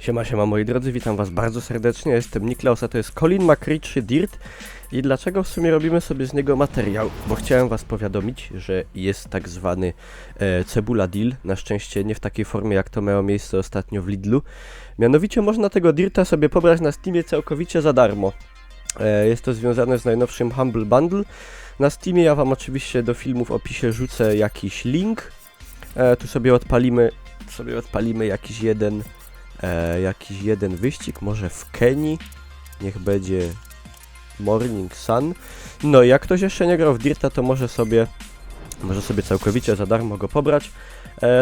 Siema moi drodzy, witam was bardzo serdecznie, jestem Niklaus, a to jest Colin McRae 3 Dirt. I dlaczego w sumie robimy sobie z niego materiał? Bo chciałem was powiadomić, że jest tak zwany Cebula Deal, na szczęście nie w takiej formie jak to miało miejsce ostatnio w Lidlu. Mianowicie można tego Dirta sobie pobrać na Steamie całkowicie za darmo. Jest to związane z najnowszym Humble Bundle. Na Steamie ja wam oczywiście do filmu w opisie rzucę jakiś link. Tu sobie odpalimy jakiś jeden wyścig, może w Kenii, niech będzie Morning Sun. No i jak ktoś jeszcze nie grał w Dirta, to może sobie całkowicie za darmo go pobrać.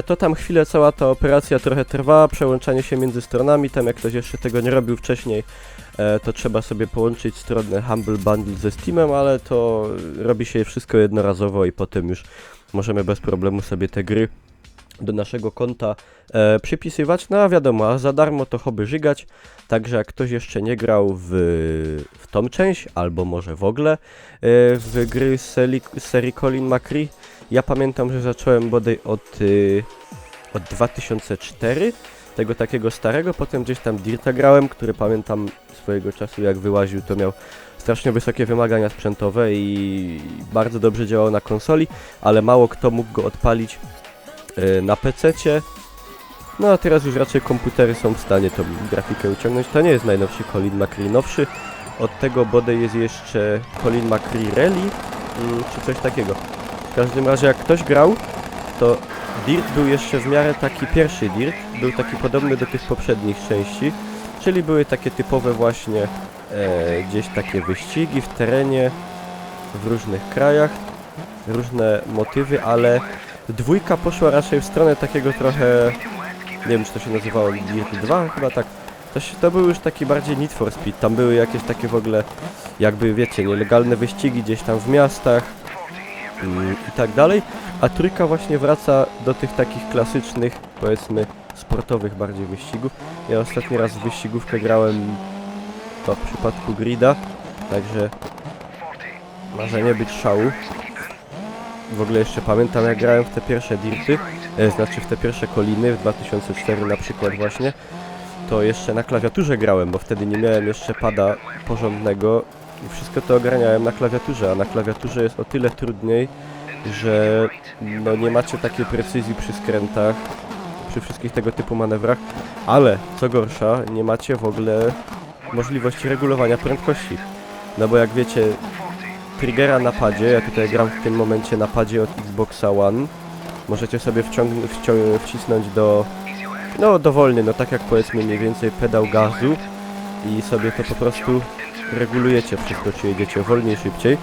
To tam chwilę cała ta operacja trochę trwa, przełączanie się między stronami, tam jak ktoś jeszcze tego nie robił wcześniej, to trzeba sobie połączyć stronę Humble Bundle ze Steamem, ale to robi się wszystko jednorazowo i potem już możemy bez problemu sobie te gry do naszego konta przypisywać. No a wiadomo, a za darmo to hobby żygać, także jak ktoś jeszcze nie grał w tą część, albo może w ogóle w gry z serii Colin McRae, ja pamiętam, że zacząłem bodaj od 2004, tego takiego starego, potem gdzieś tam Dirta grałem, który pamiętam swojego czasu jak wyłaził, to miał strasznie wysokie wymagania sprzętowe i bardzo dobrze działał na konsoli, ale mało kto mógł go odpalić na PC-cie. No a teraz już raczej komputery są w stanie tą grafikę uciągnąć. To nie jest najnowszy Colin McRae, nowszy. Od tego bodaj jest jeszcze Colin McRae Rally, czy coś takiego. W każdym razie jak ktoś grał, to Dirt był jeszcze w miarę taki pierwszy Dirt. Był taki podobny do tych poprzednich części. Czyli były takie typowe właśnie gdzieś takie wyścigi w terenie, w różnych krajach, różne motywy, ale dwójka poszła raczej w stronę takiego trochę, nie wiem czy to się nazywało Dirt 2, chyba tak. To był już taki bardziej Need for Speed, tam były jakieś takie w ogóle, jakby wiecie, nielegalne wyścigi gdzieś tam w miastach i tak dalej. A trójka właśnie wraca do tych takich klasycznych, powiedzmy, sportowych bardziej wyścigów. Ja ostatni raz w wyścigówkę grałem to w przypadku Grida, także może nie być szału. W ogóle jeszcze pamiętam jak grałem w te pierwsze Dirty, znaczy w te pierwsze Coliny, w 2004 na przykład właśnie, to jeszcze na klawiaturze grałem, bo wtedy nie miałem jeszcze pada porządnego i wszystko to ogarniałem na klawiaturze, a na klawiaturze jest o tyle trudniej, że no nie macie takiej precyzji przy skrętach, przy wszystkich tego typu manewrach, ale co gorsza, nie macie w ogóle możliwości regulowania prędkości, no bo jak wiecie, triggera na padzie, ja tutaj gram w tym momencie na padzie od Xboxa One. Możecie sobie wcisnąć dowolny, no tak jak powiedzmy mniej więcej pedał gazu i sobie to po prostu regulujecie wszystko, czy jedziecie wolniej, szybciej.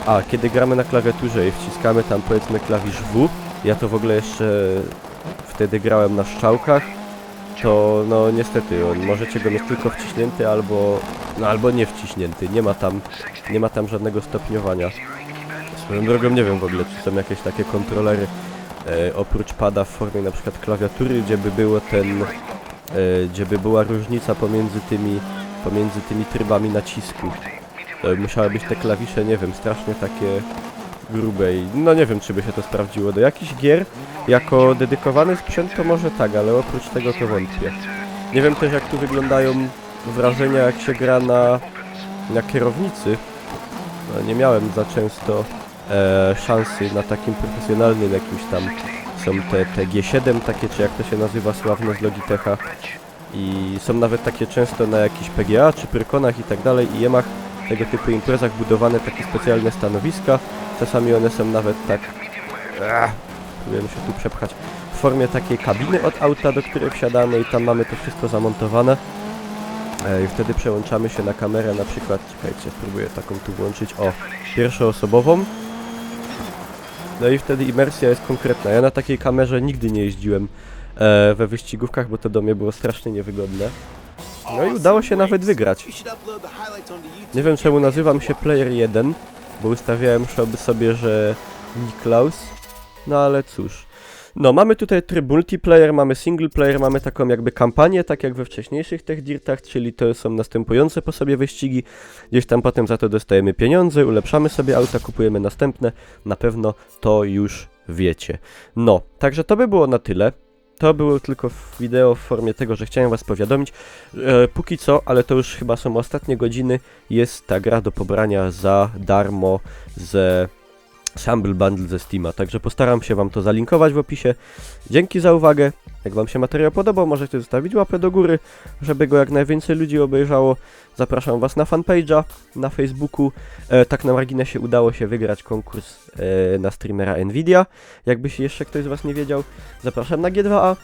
A kiedy gramy na klawiaturze i wciskamy tam powiedzmy klawisz W, ja to w ogóle jeszcze wtedy grałem na strzałkach, to no niestety możecie go mieć tylko wciśnięty albo nie wciśnięty, nie ma tam żadnego stopniowania. Swoją drogą nie wiem w ogóle, czy są jakieś takie kontrolery oprócz pada w formie na przykład klawiatury, gdzie by była różnica pomiędzy tymi trybami nacisku. Musiały być te klawisze, nie wiem, strasznie takie grube i no nie wiem, czy by się to sprawdziło do jakichś gier. Jako dedykowany sprzęt to może tak, ale oprócz tego to wątpię. Nie wiem też jak tu wyglądają wrażenia jak się gra na kierownicy. No, nie miałem za często szansy na takim profesjonalnym jakimś tam. Są te G7 takie, czy jak to się nazywa sławne z Logitecha. I są nawet takie często na jakichś PGA czy Pyrkonach i tak dalej i Yemach tego typu imprezach budowane takie specjalne stanowiska. Czasami one są nawet tak, próbujemy się tu przepchać, w formie takiej kabiny od auta, do której wsiadamy i tam mamy to wszystko zamontowane. I wtedy przełączamy się na kamerę, na przykład, czekajcie, spróbuję taką tu włączyć, pierwszoosobową. No i wtedy imersja jest konkretna. Ja na takiej kamerze nigdy nie jeździłem we wyścigówkach, bo to do mnie było strasznie niewygodne. No i udało się nawet wygrać. Nie wiem czemu nazywam się Player 1, bo ustawiałem sobie, że Niklaus, no ale cóż. No, mamy tutaj tryb multiplayer, mamy single player, mamy taką jakby kampanię, tak jak we wcześniejszych tych Dirtach, czyli to są następujące po sobie wyścigi. Gdzieś tam potem za to dostajemy pieniądze, ulepszamy sobie auta, kupujemy następne, na pewno to już wiecie. No, także to by było na tyle. to było tylko wideo w formie tego, że chciałem was powiadomić. Póki co, ale to już chyba są ostatnie godziny, jest ta gra do pobrania za darmo z Humble Bundle ze Steama, także postaram się wam to zalinkować w opisie. Dzięki za uwagę. Jak wam się materiał podobał, możecie zostawić łapę do góry, żeby go jak najwięcej ludzi obejrzało. Zapraszam was na fanpage'a, na Facebooku. Tak na marginesie udało się wygrać konkurs na streamera Nvidia. Jakby się jeszcze ktoś z was nie wiedział. Zapraszam na G2A,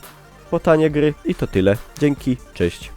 po tanie gry i to tyle. Dzięki, cześć.